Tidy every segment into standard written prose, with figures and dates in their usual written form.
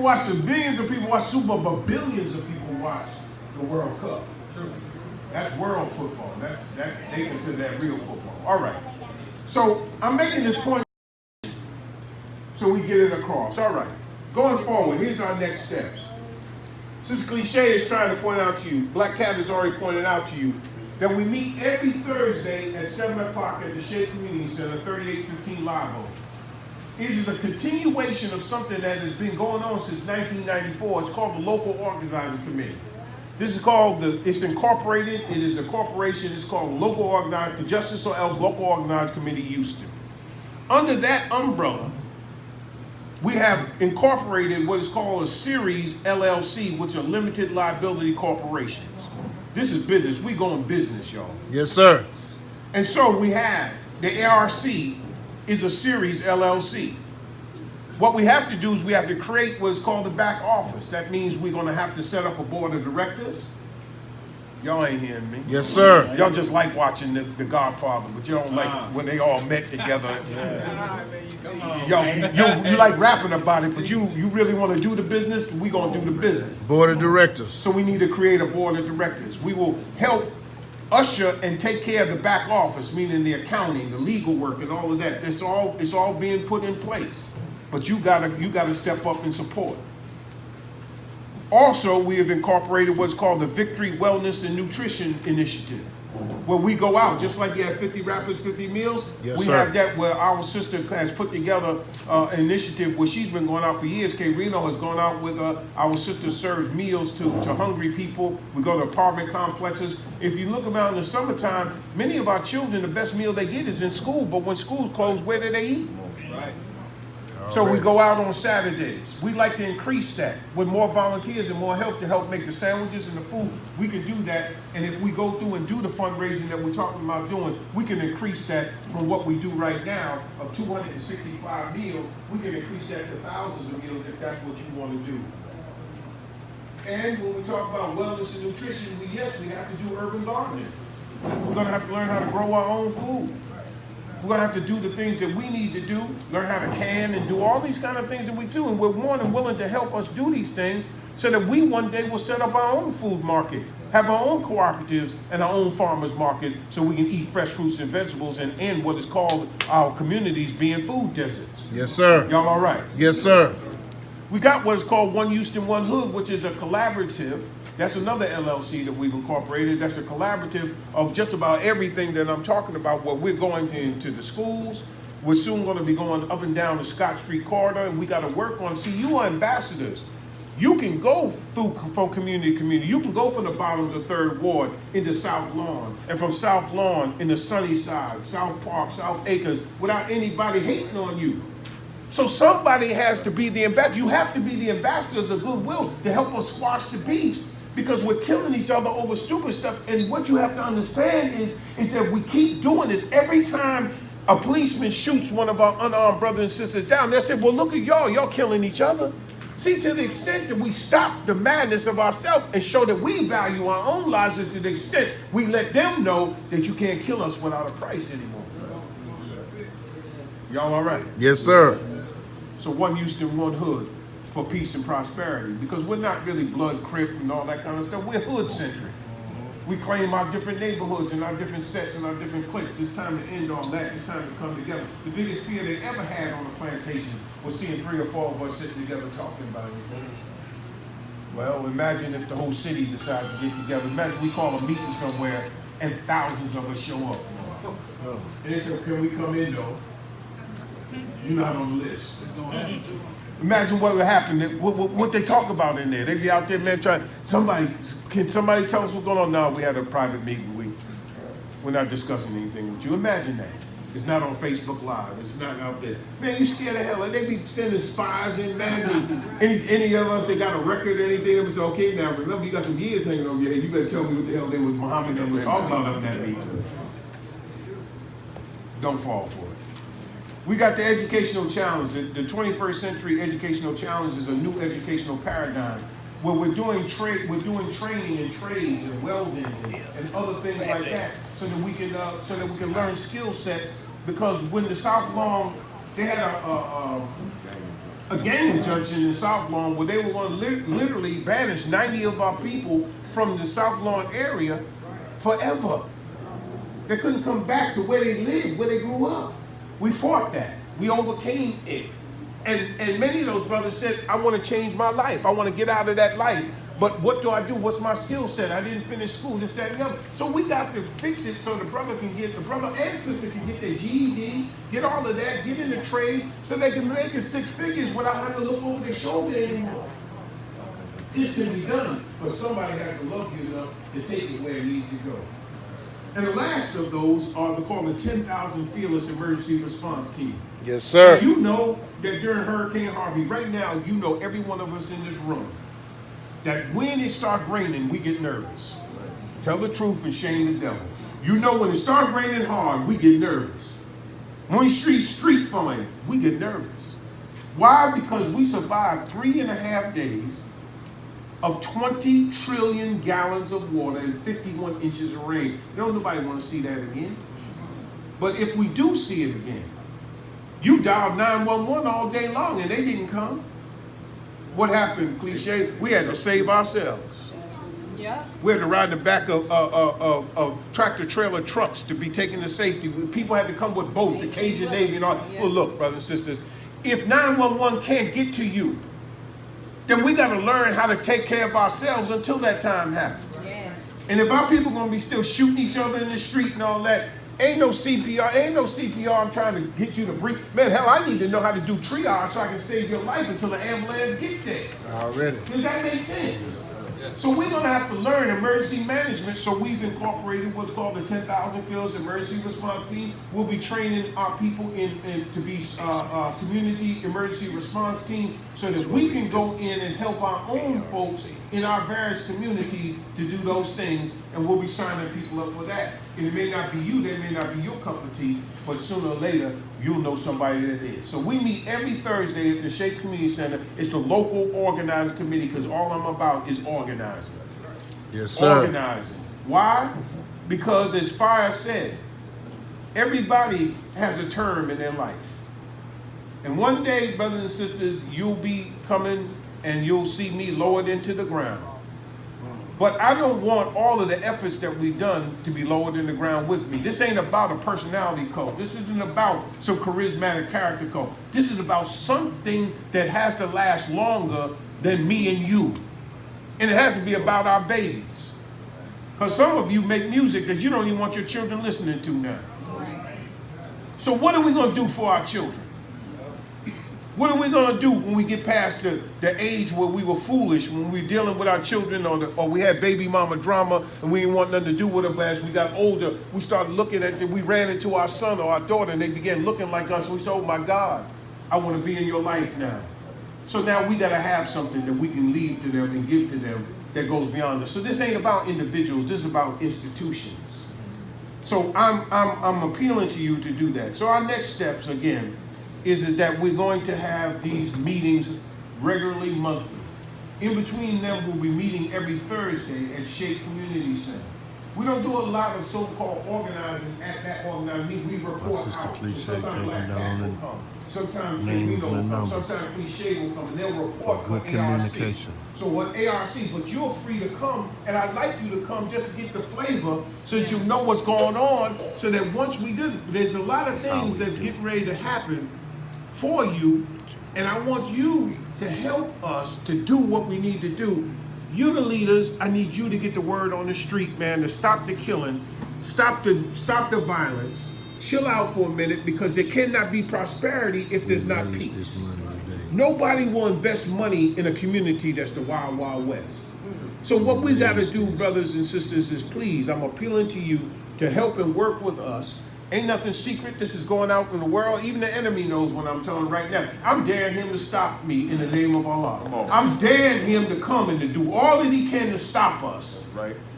watch billions of people watch Super Bowl, but billions of people watch the World Cup. True. That's world football. They consider that real football. All right. So I'm making this point so we get it across. All right. Going forward, here's our next steps. Sister Cliche is trying to point out to you, Black Cat has already pointed out to you, that we meet every Thursday at 7 o'clock at the Shea Community Center, 3815 Live Oak. It is a continuation of something that has been going on since 1994. It's called the Local Organizing Committee. This is called it's incorporated. It is the corporation. It's called Local Organizing, Justice or Else Local Organizing Committee Houston. Under that umbrella, we have incorporated what is called a Series LLC, which are limited liability corporations. This is business. We going business, y'all. Yes, sir. And so we have the ARC is a Series LLC. What we have to do is we have to create what is called the back office. That means we're going to have to set up a board of directors. Y'all ain't hearing me. Yes, sir. Y'all just like watching the Godfather, but you don't like when they all met together. You like rapping about it, but you really want to do the business, we going to do the business. Board of directors. So we need to create a board of directors. We will help usher and take care of the back office, meaning the accounting, the legal work, and all of that. It's all being put in place. But you gotta step up and support. Also, we have incorporated what's called the Victory Wellness and Nutrition Initiative, where we go out, just like you have 50 Rappers, 50 Meals, yes, we sir. have that where our sister has put together an initiative where she's been going out for years. K. Reno has gone out with our sister serves meals to hungry people. We go to apartment complexes. If you look around in the summertime, many of our children, the best meal they get is in school, but when school's closed, where do they eat? Right. So we go out on Saturdays. We like to increase that with more volunteers and more help to help make the sandwiches and the food. We can do that, and if we go through and do the fundraising that we're talking about doing, we can increase that from what we do right now of 265 meals. We can increase that to thousands of meals if that's what you want to do. And when we talk about wellness and nutrition, we have to do urban gardening. We're going to have to learn how to grow our own food. We're going to have to do the things that we need to do, learn how to can and do all these kind of things that we do. And we're more than willing to help us do these things so that we one day will set up our own food market, have our own cooperatives and our own farmers market so we can eat fresh fruits and vegetables and end what is called our communities being food deserts. Yes, sir. Y'all all right? Yes, sir. We got what is called One Houston, One Hood, which is a collaborative. That's another LLC that we've incorporated. That's a collaborative of just about everything that I'm talking about, where we're going into the schools. We're soon going to be going up and down the Scott Street corridor, and we got to work on, see, you are ambassadors. You can go through from community to community. You can go from the bottoms of 3rd Ward into South Lawn, and from South Lawn into Sunnyside, South Park, South Acres, without anybody hating on you. So somebody has to be the ambassador. You have to be the ambassadors of goodwill to help us squash the beefs, because we're killing each other over stupid stuff. And what you have to understand is that we keep doing this. Every time a policeman shoots one of our unarmed brothers and sisters down, they'll say, well, look at y'all killing each other. See, to the extent that we stop the madness of ourselves and show that we value our own lives, and to the extent we let them know that you can't kill us without a price anymore. Y'all all right? Yes, sir. So One Houston, One Hood for peace and prosperity, because we're not really blood, crip, and all that kind of stuff. We're hood-centric. We claim our different neighborhoods and our different sets and our different cliques. It's time to end all that. It's time to come together. The biggest fear they ever had on the plantation was seeing 3 or 4 of us sitting together talking about it. Well, imagine if the whole city decides to get together. Imagine we call a meeting somewhere and thousands of us show up. And they say, can we come in though? You're not on the list. It's going to happen too. Imagine what would happen, what they talk about in there. They'd be out there, man, can somebody tell us what's going on? No, we had a private meeting. We're not discussing anything with you. Imagine that. It's not on Facebook Live. It's not out there. Man, you scared the hell. They be sending spies in, man. Any of us, they got a record or anything, and we say, okay, now remember, you got some years hanging over your head. You better tell me what the hell they was Muhammad and was talking about in that meeting. Don't fall for it. We got the educational challenge. The 21st century educational challenge is a new educational paradigm where we're doing training in trades and welding and other things like that, so that we can learn skill sets. Because when the South Lawn, they had a gang injunction in South Lawn where they were going to literally banish 90 of our people from the South Lawn area forever. They couldn't come back to where they lived, where they grew up. We fought that. We overcame it. And many of those brothers said, I want to change my life. I want to get out of that life. But what do I do? What's my skill set? I didn't finish school, this, that, and the other. So we got to fix it so the brother and sister can get their GED, get all of that, get in the trades, so they can make it 6 figures without having to look over their shoulder anymore. This can be done, but somebody has to love you enough to take it where it needs to go. And the last of those are called the 10,000 Fearless Emergency Response Team. Yes, sir. You know that during Hurricane Harvey, right now, you know every one of us in this room, that when it starts raining, we get nervous. Tell the truth and shame the devil. You know when it starts raining hard, we get nervous. When we street flying, we get nervous. Why? Because we survived 3.5 days of 20 trillion gallons of water and 51 inches of rain. Don't nobody want to see that again. But if we do see it again, you dialed 911 all day long and they didn't come. What happened, cliche? We had to save ourselves. Yeah. We had to ride in the back of tractor trailer trucks to be taken to safety. People had to come with boats, the Cajun Navy and all. Yeah. Well, look, brothers and sisters, if 911 can't get to you, then we got to learn how to take care of ourselves until that time happens. Yes. And if our people going to be still shooting each other in the street and all that, ain't no CPR, I'm trying to get you to breathe. Man, hell, I need to know how to do triage so I can save your life until the ambulance get there. Already. Does that make sense? So we're going to have to learn emergency management. So we've incorporated what's called the 10,000 Fearless Emergency Response Team. We'll be training our people to be community emergency response team so that we can go in and help our own folks in our various communities to do those things, and we'll be signing people up for that. And it may not be you, that may not be your cup of tea, but sooner or later, you'll know somebody that is. So we meet every Thursday at the Shape Community Center. It's the local organizing committee, because all I'm about is organizing. Yes, sir. Organizing. Why? Because as Fire said, everybody has a term in their life. And one day, brothers and sisters, you'll be coming and you'll see me lowered into the ground. But I don't want all of the efforts that we've done to be lowered in the ground with me. This ain't about a personality code. This isn't about some charismatic character code. This is about something that has to last longer than me and you. And it has to be about our babies. Because some of you make music that you don't even want your children listening to now. So what are we going to do for our children? What are we going to do when we get past the age where we were foolish, when we were dealing with our children, or we had baby mama drama and we didn't want nothing to do with them? But as we got older, we started looking at it. We ran into our son or our daughter and they began looking like us. We said, oh my God, I want to be in your life now. So now we got to have something that we can leave to them and give to them that goes beyond us. So this ain't about individuals. This is about institutions. So I'm appealing to you to do that. So our next steps, again, is that we're going to have these meetings regularly, monthly. In between them, we'll be meeting every Thursday at Shape Community Center. We don't do a lot of so-called organizing at that organized meeting. We report Sister out. Cliche Sometimes taking Black down Cat will and come. Sometimes names Camino will and come. numbers. Sometimes Cliche will come, and they'll report Good for communication. ARC. So what ARC, but you're free to come, and I'd like you to come just to get the flavor so that you know what's going on, so that once we do, there's a lot of things that's getting ready to happen for you, and I want you to help us to do what we need to do. You the leaders, I need you to get the word on the street, man, to stop the killing, stop the violence, chill out for a minute, because there cannot be prosperity if there's not peace. Nobody will invest money in a community that's the Wild Wild West. So what we got to do, brothers and sisters, is please, I'm appealing to you to help and work with us. Ain't nothing secret. This is going out in the world. Even the enemy knows what I'm telling right now. I'm daring him to stop me in the name of Allah. I'm daring him to come and to do all that he can to stop us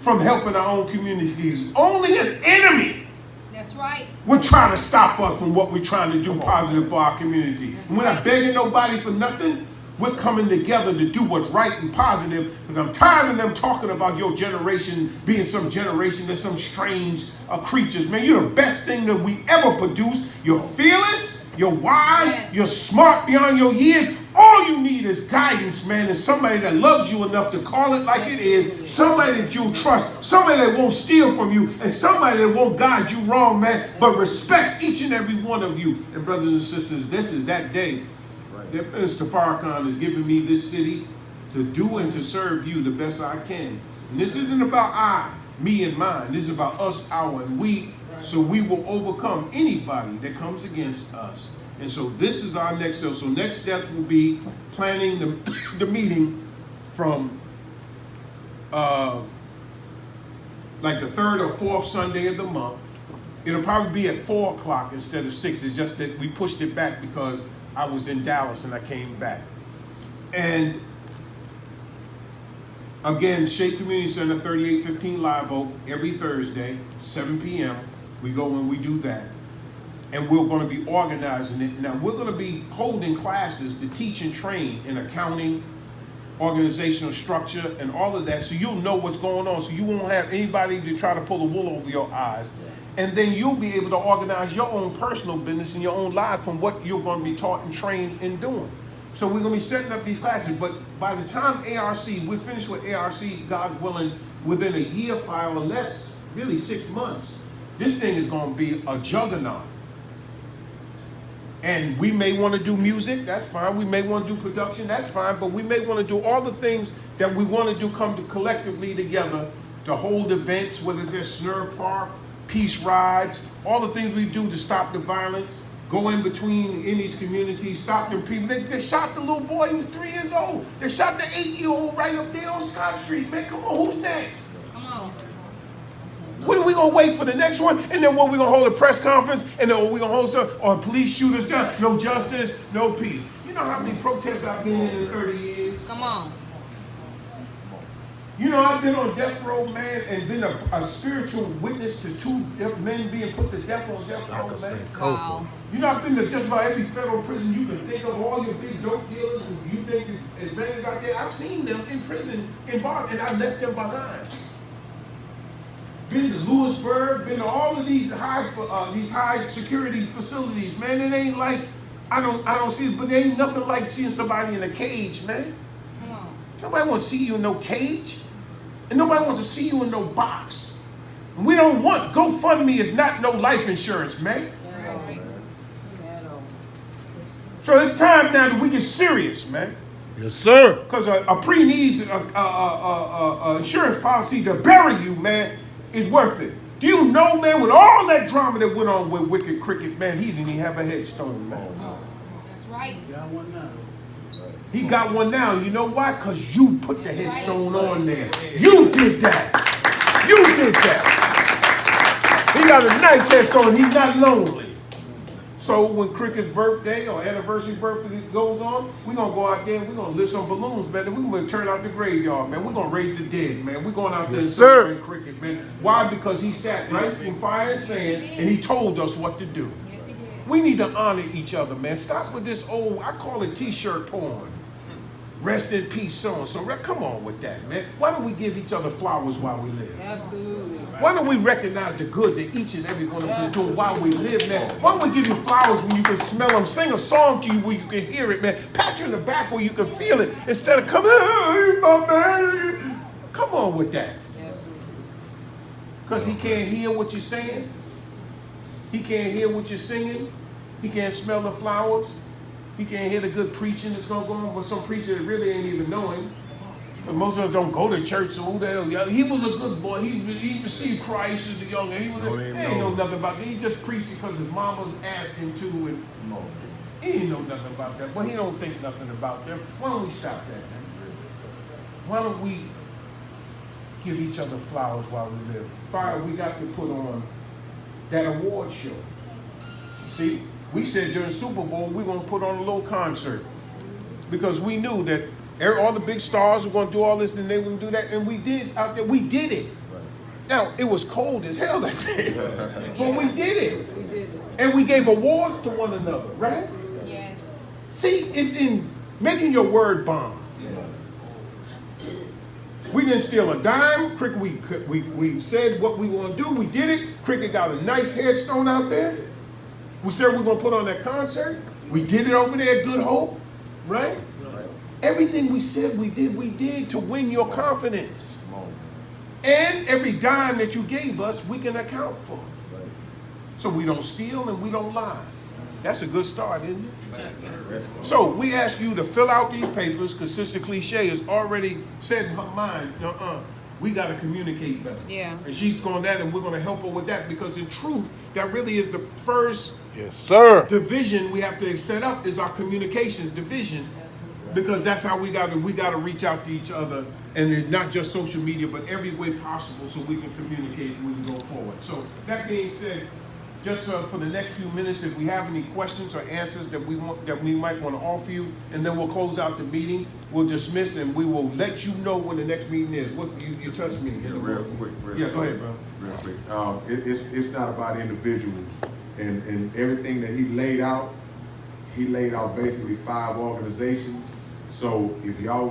from helping our own communities. Only an enemy That's right. would try to stop us from what we're trying to do positive for our community. And we're not begging nobody for nothing. We're coming together to do what's right and positive, because I'm tired of them talking about your generation being some generation that's some strange creatures. Man, you're the best thing that we ever produced. You're fearless, you're wise, you're smart beyond your years. all you need is guidance, man, and somebody that loves you enough to call it like it is, somebody that you'll trust, somebody that won't steal from you, and somebody that won't guide you wrong, man, but respects each and every one of you. And brothers and sisters, this is that day that Mr. Farrakhan has given me this city to do and to serve you the best I can. And this isn't about I, me, and mine. This is about us, our, and we, so we will overcome anybody that comes against us. And so this is our next step. So next step will be planning the meeting from like the 3rd or 4th Sunday of the month. It'll probably be at 4 o'clock instead of 6. It's just that we pushed it back because I was in Dallas and I came back. And again, Shape Community Center, 3815 Live Oak, every Thursday, 7 p.m. We go and we do that. And we're going to be organizing it. Now, we're going to be holding classes to teach and train in accounting, organizational structure, and all of that, so you'll know what's going on, so you won't have anybody to try to pull the wool over your eyes. And then you'll be able to organize your own personal business and your own life from what you're going to be taught and trained in doing. So we're going to be setting up these classes, but by the time ARC, we're finished with ARC, God willing, within a year, 5 or less, really 6 months, this thing is going to be a juggernaut. And we may want to do music, that's fine. We may want to do production, that's fine. But we may want to do all the things that we want to do come to collectively together to hold events, whether they're Snur Park, peace rides, all the things we do to stop the violence, go in between in these communities, stop them people. They shot the little boy who was 3 years old. They shot the 8-year-old right up there on Scott Street. Man, come on, who's next? Come on. When are we going to wait for the next one? And then what, we going to hold a press conference? And then we going to hold some, or police shooters down? No justice, no peace. You know how many protests I've been in 30 years? Come on. You know, I've been on death row, man, and been a spiritual witness to 2 men being put to death on death row, man. Wow. You know, I've been to just about every federal prison you can think of, all your big dope dealers, and you think as many as out there. I've seen them in prison, in bars, and I left them behind. Been to Lewisburg, been to all of these high security facilities, man. It ain't like I don't see it, but there ain't nothing like seeing somebody in a cage, man. Come on. Nobody wants to see you in no cage, and nobody wants to see you in no box. And we don't want GoFundMe is not no life insurance, man. So it's time now that we get serious, man. Yes, sir. Because a pre needs insurance policy to bury you, man, is worth it. Do you know, man, with all that drama that went on with Wicked Cricket, man, he didn't even have a headstone, man. That's right. He got one now. You know why? Because you put the headstone on there. You did that. You did that. He got a nice headstone. He's not lonely. So when Cricket's birthday or anniversary birthday goes on, we're going to go out there and we're going to lit some balloons, man. And we're going to turn out the graveyard, man. We're going to raise the dead, man. We're going out there and celebrate Cricket, man. Why? Because he sat right in fire and sand and he told us what to do. Yes, he did. We need to honor each other, man. Stop with this old, I call it t-shirt porn. Rest in peace, so-and-so. Come on with that, man. Why don't we give each other flowers while we live? Absolutely. Why don't we recognize the good that each and every one of us is doing while we live, man? Why don't we give you flowers when you can smell them? Sing a song to you where you can hear it, man. Pat you in the back where you can feel it instead of coming, hey, my man. Come on with that. Absolutely. Because he can't hear what you're saying. He can't hear what you're singing. He can't smell the flowers. He can't hear the good preaching that's going to go on with some preacher that really ain't even know him. But most of us don't go to church, so who the hell? Yeah, he was a good boy. He received Christ as a young man. He ain't know nothing about that. He just preached because his mama asked him to, and he ain't know nothing about that. But he don't think nothing about them. Why don't we stop that, man? Why don't we give each other flowers while we live? Fire, we got to put on that award show. See? We said during Super Bowl, we're going to put on a little concert because we knew that all the big stars were going to do all this and they were going to do that. And we did out there. We did it. Now, it was cold as hell that day, but we did it. We did it. And we gave awards to one another, right? Yes. See, it's in making your word bond. We didn't steal a dime. Cricket, we said what we want to do. We did it. Cricket got a nice headstone out there. We said we were going to put on that concert. We did it over there at Good Hope, right? Everything we said we did to win your confidence. And every dime that you gave us, we can account for. So we don't steal and we don't lie. That's a good start, isn't it? So we ask you to fill out these papers because Sister Cliche has already said in her mind, we got to communicate better. Yeah. And she's going that, and we're going to help her with that because in truth, that really is the first Yes, sir. division we have to set up is our communications division, because that's how we got to reach out to each other, and it's not just social media, but every way possible so we can communicate and we can go forward. So that being said, just for the next few minutes, if we have any questions or answers that we might want to offer you, and then we'll close out the meeting. We'll dismiss and we will let you know when the next meeting is. What you touched me? Real quick. Yeah, go ahead, bro. Real quick. It's not about individuals, and everything that he laid out basically 5 organizations. So if y'all